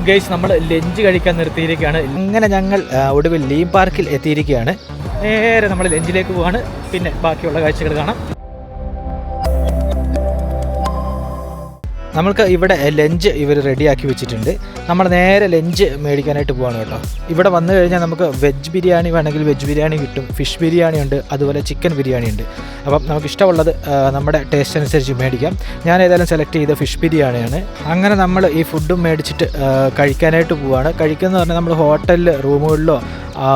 Guys നമ്മൾ lunch കഴിക്കാൻ നിർത്തിയിരിക്കുകയാണ്. അങ്ങനെ ഞങ്ങൾ ഒടുവിൽ ലീം പാർക്കിൽ എത്തിയിരിക്കുകയാണ്. നേരെ നമ്മൾ ലഞ്ചിലേക്ക് പോവാണ്. പിന്നെ ബാക്കിയുള്ള കാഴ്ചകൾ കാണാം. നമ്മൾക്ക് ഇവിടെ ലഞ്ച് ഇവർ റെഡിയാക്കി വെച്ചിട്ടുണ്ട്. നമ്മൾ നേരെ ലഞ്ച് മേടിക്കാനായിട്ട് പോവാണ് കേട്ടോ. ഇവിടെ വന്നു കഴിഞ്ഞാൽ നമുക്ക് വെജ് ബിരിയാണി വേണമെങ്കിൽ വെജ് ബിരിയാണി കിട്ടും, ഫിഷ് ബിരിയാണി ഉണ്ട്, അതുപോലെ ചിക്കൻ ബിരിയാണി ഉണ്ട്. അപ്പം നമുക്ക് ഇഷ്ടമുള്ളത് നമ്മുടെ ടേസ്റ്റ് അനുസരിച്ച് മേടിക്കാം. ഞാൻ ഏതായാലും സെലക്ട് ചെയ്ത ഫിഷ് ബിരിയാണിയാണ്. അങ്ങനെ നമ്മൾ ഈ ഫുഡും മേടിച്ചിട്ട് കഴിക്കാനായിട്ട് പോവുകയാണ്. കഴിക്കുന്നത് പറഞ്ഞാൽ നമ്മൾ ഹോട്ടലിൽ റൂമുകളിലോ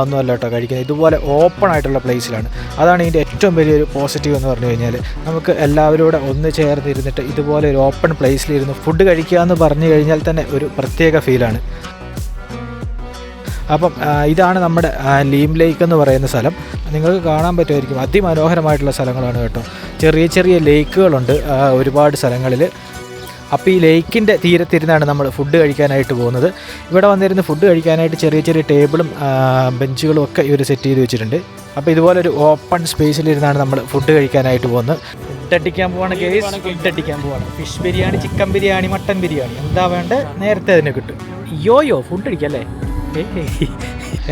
ഒന്നുമല്ല കേട്ടോ കഴിക്കുന്നത്. ഇതുപോലെ ഓപ്പൺ ആയിട്ടുള്ള പ്ലേസിലാണ്. അതാണ് ഇതിൻ്റെ ഏറ്റവും വലിയൊരു പോസിറ്റീവ് എന്ന് പറഞ്ഞു കഴിഞ്ഞാൽ നമുക്ക് എല്ലാവരും കൂടെ ഒന്ന് ചേർന്നിരുന്നിട്ട് ഇതുപോലെ ഒരു ഓപ്പൺ പ്ലേസിലിരുന്ന് ഫുഡ് കഴിക്കുക എന്ന് പറഞ്ഞു കഴിഞ്ഞാൽ തന്നെ ഒരു പ്രത്യേക ഫീലാണ്. അപ്പം ഇതാണ് നമ്മുടെ ലീം ലേക്ക് എന്ന് പറയുന്ന സ്ഥലം. നിങ്ങൾക്ക് കാണാൻ പറ്റുമായിരിക്കും, അതിമനോഹരമായിട്ടുള്ള സ്ഥലങ്ങളാണ് കേട്ടോ. ചെറിയ ചെറിയ ലേക്കുകളുണ്ട് ഒരുപാട് സ്ഥലങ്ങളിൽ. അപ്പോൾ ഈ ലേക്കിൻ്റെ തീരത്തിരുന്നാണ് നമ്മൾ ഫുഡ് കഴിക്കാനായിട്ട് പോകുന്നത്. ഇവിടെ വന്നിരുന്ന് ഫുഡ് കഴിക്കാനായിട്ട് ചെറിയ ചെറിയ ടേബിളും ബെഞ്ചുകളും ഒക്കെ ഇവർ സെറ്റ് ചെയ്ത് വെച്ചിട്ടുണ്ട്. അപ്പോൾ ഇതുപോലൊരു ഓപ്പൺ സ്പേസിലിരുന്നാണ് നമ്മൾ ഫുഡ് കഴിക്കാനായിട്ട് പോകുന്നത്. ഫുഡ് അടിക്കാൻ പോവാണ് ഗൈസ്, ഫുഡ് അടിക്കാൻ പോവാണ്. Fish biryani, chicken biryani, mutton biryani, എന്താ വേണ്ടത് നേരത്തെ അതിനെ കിട്ടും. ഫുഡ് അടിക്കാം അല്ലേ?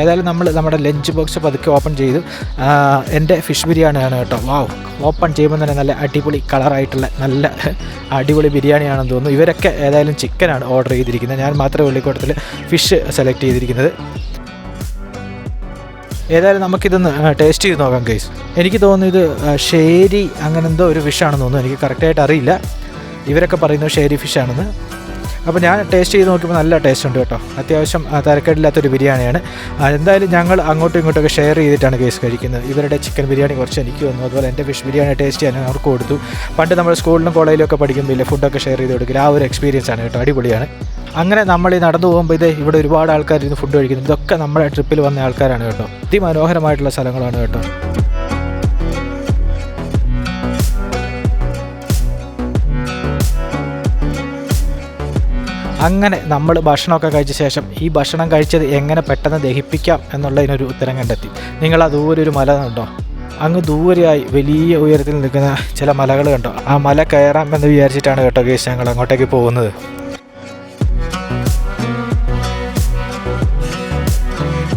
ഏതായാലും നമ്മൾ നമ്മുടെ ലഞ്ച് ബോക്സ് പതുക്കെ ഓപ്പൺ ചെയ്തു. എൻ്റെ ഫിഷ് ബിരിയാണിയാണ് കേട്ടോ. വാവ്, ഓപ്പൺ ചെയ്യുമ്പോൾ തന്നെ നല്ല അടിപൊളി കളറായിട്ടുള്ള നല്ല അടിപൊളി ബിരിയാണിയാണെന്ന് തോന്നുന്നു. ഇവരൊക്കെ ഏതായാലും ചിക്കനാണ് ഓർഡർ ചെയ്തിരിക്കുന്നത്. ഞാൻ മാത്രമേ ഉള്ളിക്കൂട്ടത്തിൽ ഫിഷ് സെലക്ട് ചെയ്തിരിക്കുന്നത്. ഏതായാലും നമുക്കിതൊന്ന് ടേസ്റ്റ് ചെയ്ത് നോക്കാം ഗൈസ്. എനിക്ക് തോന്നുന്നു ഇത് ഷേരി അങ്ങനെ എന്തോ ഒരു ഫിഷാണെന്ന് തോന്നുന്നു. എനിക്ക് കറക്റ്റായിട്ട് അറിയില്ല. ഇവരൊക്കെ പറയുന്നത് ഷേരി ഫിഷാണെന്ന്. അപ്പോൾ ഞാൻ ടേസ്റ്റ് ചെയ്ത് നോക്കിയപ്പോൾ നല്ല ടേസ്റ്റ് ഉണ്ട് കേട്ടോ. അത്യാവശ്യം തരക്കേടില്ലാത്തൊരു ബിരിയാണിയാണ്. എന്തായാലും ഞങ്ങൾ അങ്ങോട്ടും ഇങ്ങോട്ടൊക്കെ ഷെയർ ചെയ്തിട്ടാണ് കേസ് കഴിക്കുന്നത്. ഇവരുടെ ചിക്കൻ ബിരിയാണി കുറച്ച് എനിക്ക് വന്നു, അതുപോലെ എൻ്റെ ഫിഷ് ബിരിയാണി ടേസ്റ്റ് ചെയ്യാൻ അവർക്ക് കൊടുത്തു. പണ്ട് നമ്മൾ സ്കൂളിലും കോളേജിലൊക്കെ പഠിക്കുമ്പോൾ ഫുഡൊക്കെ ഷെയർ ചെയ്ത് കൊടുക്കില്ല, ആ ഒരു എക്സ്പീരിയൻസ് ആണ് കേട്ടോ. അടിപൊളിയാണ്. അങ്ങനെ നമ്മൾ ഈ നടന്നു പോകുമ്പോൾ ഇവിടെ ഒരുപാട് ആൾക്കാർ ഇരുന്ന് ഫുഡ് കഴിക്കുന്നു. ഇതൊക്കെ നമ്മുടെ ട്രിപ്പിൽ വന്ന ആൾക്കാരാണ് കേട്ടോ. അതിമനോഹരമായിട്ടുള്ള സ്ഥലങ്ങളാണ് കേട്ടോ. അങ്ങനെ നമ്മൾ ഭക്ഷണമൊക്കെ കഴിച്ച ശേഷം ഈ ഭക്ഷണം കഴിച്ചത് എങ്ങനെ പെട്ടെന്ന് ദഹിപ്പിക്കാം എന്നുള്ളതിനൊരു ഉത്തരം കണ്ടെത്തി. നിങ്ങൾ ആ ദൂരെ ഒരു മല കണ്ടോ? അങ്ങ് ദൂരെയായി വലിയ ഉയരത്തിൽ നിൽക്കുന്ന ചില മലകൾ കണ്ടോ? ആ മല കയറാം എന്ന് വിചാരിച്ചിട്ടാണ് കേട്ടോ കേസ് ഞങ്ങൾ അങ്ങോട്ടേക്ക് പോകുന്നത്.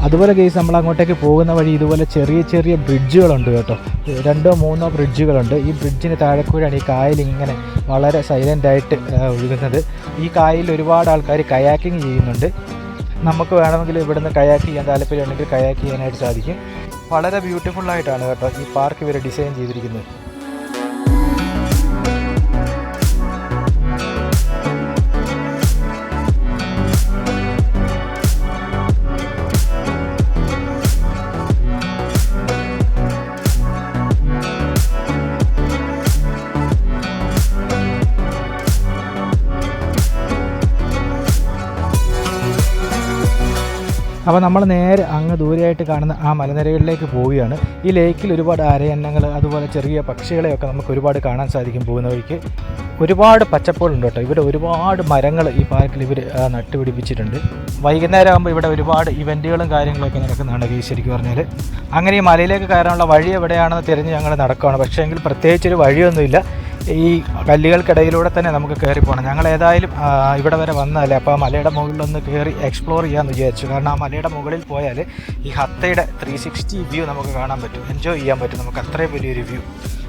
അതുപോലെ കേസ് നമ്മൾ അങ്ങോട്ടേക്ക് പോകുന്ന വഴി ഇതുപോലെ ചെറിയ ചെറിയ ബ്രിഡ്ജുകളുണ്ട് കേട്ടോ. 2 or 3 ബ്രിഡ്ജുകളുണ്ട്. ഈ ബ്രിഡ്ജിന് താഴെക്കൂടെയാണ് ഈ കായൽ ഇങ്ങനെ വളരെ സൈലൻ്റായിട്ട് ഒഴുകുന്നത്. ഈ കായലിൽ ഒരുപാട് ആൾക്കാർ കയാക്കിങ് ചെയ്യുന്നുണ്ട്. നമുക്ക് വേണമെങ്കിൽ ഇവിടുന്ന് കയാക്ക് ചെയ്യാൻ താല്പര്യമുണ്ടെങ്കിൽ കയാക്ക് ചെയ്യാനായിട്ട് സാധിക്കും. വളരെ ബ്യൂട്ടിഫുള്ളായിട്ടാണ് കേട്ടോ ഈ പാർക്ക് ഇവർ ഡിസൈൻ ചെയ്തിരിക്കുന്നത്. അപ്പോൾ നമ്മൾ നേരെ അങ്ങ് ദൂരെയായിട്ട് കാണുന്ന ആ മലനിരകളിലേക്ക് പോവുകയാണ്. ഈ ലേക്കിൽ ഒരുപാട് അരയന്നങ്ങൾ, അതുപോലെ ചെറിയ പക്ഷികളെയൊക്കെ നമുക്ക് ഒരുപാട് കാണാൻ സാധിക്കും പോകുന്ന വഴിക്ക്. ഒരുപാട് പച്ചപ്പുകളുണ്ട് കേട്ടോ. ഇവിടെ ഒരുപാട് മരങ്ങൾ ഈ പാർക്കിൽ ഇവർ നട്ടുപിടിപ്പിച്ചിട്ടുണ്ട്. വൈകുന്നേരം ആകുമ്പോൾ ഇവിടെ ഒരുപാട് ഇവൻറ്റുകളും കാര്യങ്ങളൊക്കെ നടക്കുന്നതാണ് ശരിക്കും പറഞ്ഞാൽ. അങ്ങനെ ഈ മലയിലേക്ക് കയറാനുള്ള വഴി എവിടെയാണെന്ന് തിരഞ്ഞ് ഞങ്ങൾ നടക്കുകയാണ്. പക്ഷേ എങ്കിൽ പ്രത്യേകിച്ചൊരു വഴിയൊന്നുമില്ല. ഈ കല്ലുകൾക്കിടയിലൂടെ തന്നെ നമുക്ക് കയറി പോകണം. ഞങ്ങൾ ഏതായാലും ഇവിടെ വരെ വന്നതല്ലേ, അപ്പോൾ ആ മലയുടെ മുകളിലൊന്ന് കയറി എക്സ്പ്ലോർ ചെയ്യാമെന്ന് വിചാരിച്ചു. കാരണം ആ മലയുടെ മുകളിൽ പോയാൽ ഈ ഹത്തയുടെ 360 വ്യൂ നമുക്ക് കാണാൻ പറ്റും, എൻജോയ് ചെയ്യാൻ പറ്റും. നമുക്ക് അത്രയും വലിയൊരു വ്യൂ.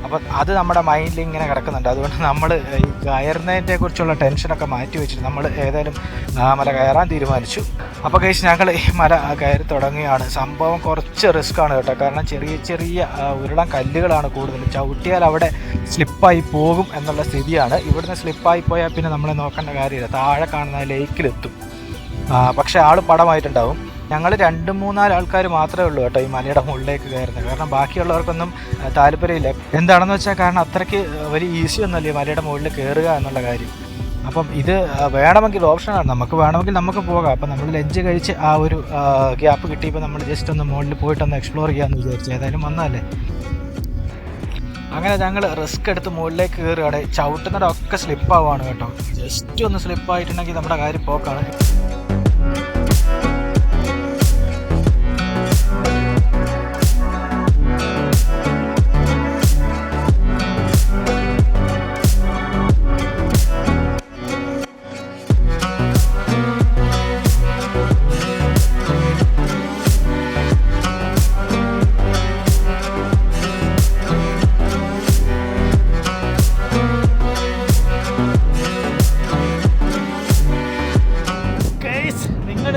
അപ്പം അത് നമ്മുടെ മൈൻഡിൽ ഇങ്ങനെ കിടക്കുന്നുണ്ട്. അതുകൊണ്ട് നമ്മൾ ഈ കയറുന്നതിനെ കുറിച്ചുള്ള ടെൻഷനൊക്കെ മാറ്റി വെച്ചിട്ട് നമ്മൾ ഏതായാലും മല കയറാൻ തീരുമാനിച്ചു. അപ്പോൾ കഴിച്ച് ഞങ്ങൾ ഈ മല കയറി തുടങ്ങുകയാണ്. സംഭവം കുറച്ച് റിസ്ക്കാണ് കേട്ടോ. കാരണം ചെറിയ ചെറിയ ഉരുളൻ കല്ലുകളാണ് കൂടുതലും. ചവിട്ടിയാൽ അവിടെ സ്ലിപ്പായി പോകും എന്നുള്ള സ്ഥിതിയാണ്. ഇവിടുന്ന് സ്ലിപ്പായി പോയാൽ പിന്നെ നമ്മളെ നോക്കേണ്ട കാര്യമില്ല, താഴെ കാണുന്ന ലേക്കിലെത്തും. പക്ഷേ ആൾ പടമായിട്ടുണ്ടാവും. ഞങ്ങൾ 2-3 ആൾക്കാർ മാത്രമേ ഉള്ളൂ കേട്ടോ ഈ മലയുടെ മുകളിലേക്ക് കയറുന്നത്. കാരണം ബാക്കിയുള്ളവർക്കൊന്നും താല്പര്യമില്ല. എന്താണെന്ന് വെച്ചാൽ കാരണം അത്രയ്ക്ക് വലിയ ഈസി ഒന്നുമല്ലേ മലയുടെ മുകളിൽ കയറുക എന്നുള്ള കാര്യം. അപ്പം ഇത് വേണമെങ്കിൽ ഓപ്ഷനാണ്, നമുക്ക് വേണമെങ്കിൽ നമുക്ക് പോകാം. അപ്പം നമ്മൾ ലഞ്ച് കഴിച്ച് ആ ഒരു ഗ്യാപ്പ് കിട്ടിയപ്പോൾ നമ്മൾ ജസ്റ്റ് ഒന്ന് മുകളിൽ പോയിട്ടൊന്ന് എക്സ്പ്ലോർ ചെയ്യാമെന്ന് വിചാരിച്ചു. ഏതായാലും വന്നതല്ലേ. അങ്ങനെ ഞങ്ങൾ റിസ്ക് എടുത്ത് മുകളിലേക്ക് കയറുകയാണ്. ചവിട്ടുന്നതൊക്കെ സ്ലിപ്പാവുകയാണ് കേട്ടോ. ജസ്റ്റ് ഒന്ന് സ്ലിപ്പായിട്ടുണ്ടെങ്കിൽ നമ്മുടെ കാര്യം പോക്കാണ്.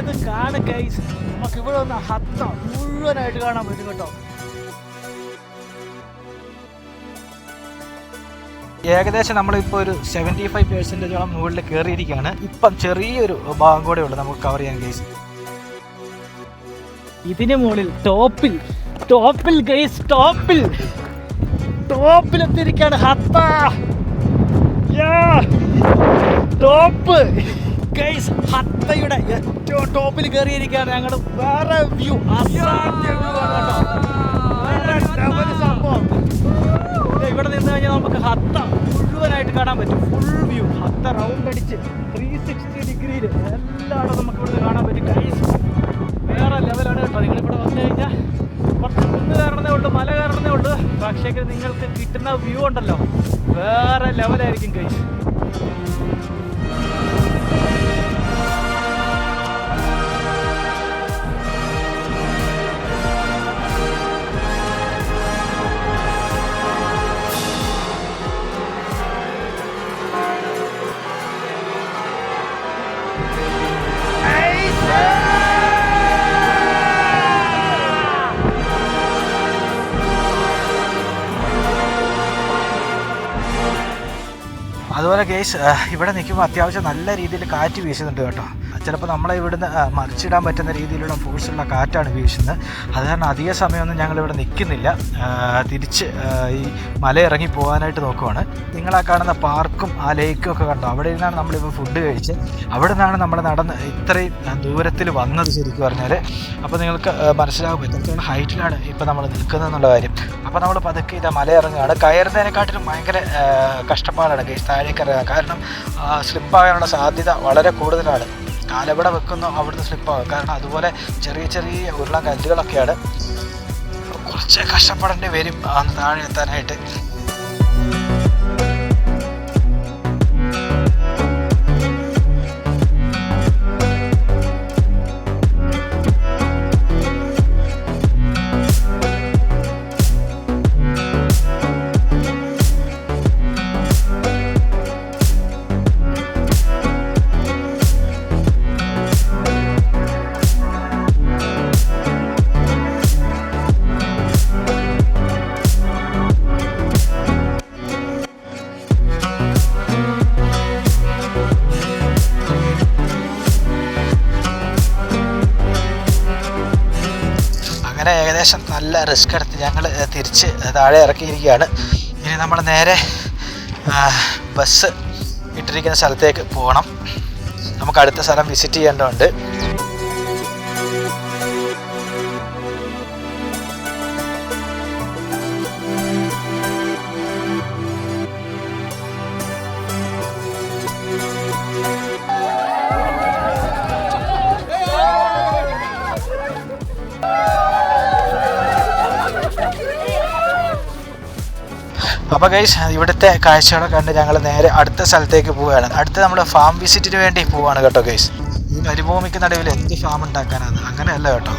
വന്ന് കാണുക ഗൈസ്. നമുക്ക് ഇവിടെ വന്ന് ഹത്ത മുഴുവനായിട്ട് കാണാൻ പറ്റും കേട്ടോ. ഏകദേശം നമ്മളിപ്പോൾ ഒരു 75% മുകളിൽ കയറിയിരിക്കുകയാണ്. ഇപ്പം ചെറിയൊരു ഭാഗം കൂടെ ഉള്ളു നമുക്ക് കവർ ചെയ്യാൻ ഗൈസ്. ഇതിന് മുകളിൽ ടോപ്പിൽ ഗൈസ്, ടോപ്പിലെത്തിയിരിക്കുകയാണ് ഹത്ത. ടോപ്പ് ഗൈസ്, ഹത്തയുടെ ഏറ്റവും ടോപ്പിൽ കയറിയിരിക്കുകയാണ് ഞങ്ങൾ. വേറെ വ്യൂ, അസാധ്യ വ്യൂ ആണ് കേട്ടോ. വേറെ സംഭവം. ഇവിടെ നിന്ന് കഴിഞ്ഞാൽ നമുക്ക് ഹത്ത മുഴുവനായിട്ട് കാണാൻ പറ്റും. ഫുൾ വ്യൂ, ഹത്ത റൗണ്ട് അടിച്ച് 360 ഡിഗ്രിയിൽ എല്ലായിടും നമുക്ക് ഇവിടുന്ന് കാണാൻ പറ്റും ഗൈസ്. വേറെ ലെവലാണ് കേട്ടോ. നിങ്ങളിവിടെ വന്നു കഴിഞ്ഞാൽ കുറച്ച് കുന്ന് കയറുന്നേ ഉള്ളൂ, മല കയറുന്നേ ഉള്ളൂ. പക്ഷേ നിങ്ങൾക്ക് കിട്ടുന്ന വ്യൂ ഉണ്ടല്ലോ, വേറെ ലെവലായിരിക്കും ഗൈസ്. അതുപോലെ കേസ് ഇവിടെ നിൽക്കുമ്പോൾ അത്യാവശ്യം നല്ല രീതിയിൽ കാറ്റ് വീശുന്നുണ്ട് കേട്ടോ. ചിലപ്പോൾ നമ്മളെ ഇവിടുന്ന് മറിച്ചിടാൻ പറ്റുന്ന രീതിയിലുള്ള ഫോഴ്സുള്ള കാറ്റാണ് വീശുന്നത്. അത് കാരണം അധിക സമയമൊന്നും ഞങ്ങളിവിടെ നിൽക്കുന്നില്ല, തിരിച്ച് ഈ മല ഇറങ്ങി പോകാനായിട്ട് നോക്കുവാണ്. നിങ്ങളാ കാണുന്ന പാർക്കും ആ ലേക്കും ഒക്കെ കണ്ടോ, അവിടെ നിന്നാണ് നമ്മളിപ്പോൾ ഫുഡ് കഴിച്ച് അവിടെ നിന്നാണ് നമ്മൾ നടന്ന് ഇത്രയും ദൂരത്തിൽ വന്നത് ശരിക്കും പറഞ്ഞാൽ. അപ്പോൾ നിങ്ങൾക്ക് മനസ്സിലാകും എത്രത്തോളം ഹൈറ്റിലാണ് ഇപ്പോൾ നമ്മൾ നിൽക്കുന്നതെന്നുള്ള കാര്യം. അപ്പോൾ നമ്മൾ പതുക്കെ ഇതാ മല ഇറങ്ങുകയാണ്. കയറുന്നതിനെക്കാട്ടിലും ഭയങ്കര കഷ്ടപ്പാടാണ് കേസ് താഴേക്ക് ഇറങ്ങുക. കാരണം സ്ലിപ്പാകാനുള്ള സാധ്യത വളരെ കൂടുതലാണ്. കാലെവിടെ വെക്കുന്നു അവിടുന്ന് സ്ലിപ്പാകും. കാരണം അതുപോലെ ചെറിയ ചെറിയ ഉരുളൻ കല്ലുകളൊക്കെയാണ്. കുറച്ച് കഷ്ടപ്പെടേണ്ടി വരും താഴെ എത്താനായിട്ട്. അങ്ങനെ ഏകദേശം നല്ല റിസ്ക് എടുത്ത് ഞങ്ങൾ തിരിച്ച് താഴെ ഇറക്കിയിരിക്കുകയാണ്. ഇനി നമ്മൾ നേരെ ബസ് ഇട്ടിരിക്കുന്ന സ്ഥലത്തേക്ക് പോകണം. നമുക്ക് അടുത്ത സ്ഥലം വിസിറ്റ് ചെയ്യേണ്ടതുണ്ട്. അപ്പോൾ ഗൈസ് ഇവിടുത്തെ കാഴ്ചകളൊക്കെ കണ്ട് ഞങ്ങൾ നേരെ അടുത്ത സ്ഥലത്തേക്ക് പോവുകയാണ്. അടുത്ത നമ്മൾ ഫാം വിസിറ്റിന് വേണ്ടി പോവുകയാണ് കേട്ടോ ഗൈസ്. ഈ മരുഭൂമിക്ക് നടുവിൽ എന്ത് ഫാം ഉണ്ടാക്കാനാണ്, അങ്ങനെയല്ല കേട്ടോ.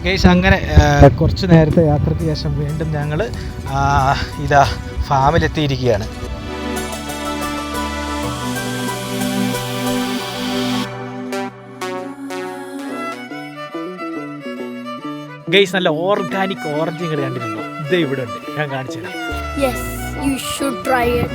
ഗൈസ് അങ്ങനെ കുറച്ച് നേരത്തെ യാത്രയ്ക്ക് ശേഷം വീണ്ടും ഞങ്ങൾ ഇതാ ഫാമിലെത്തിയിരിക്കുകയാണ്. ഗൈസ് നല്ല ഓർഗാനിക് ഓറഞ്ച് നിങ്ങൾ കണ്ടിട്ടുണ്ടോ? ഇത് ഇവിടെ ഉണ്ട്, ഞാൻ കാണിച്ചു തരാം. Yes, you should try it.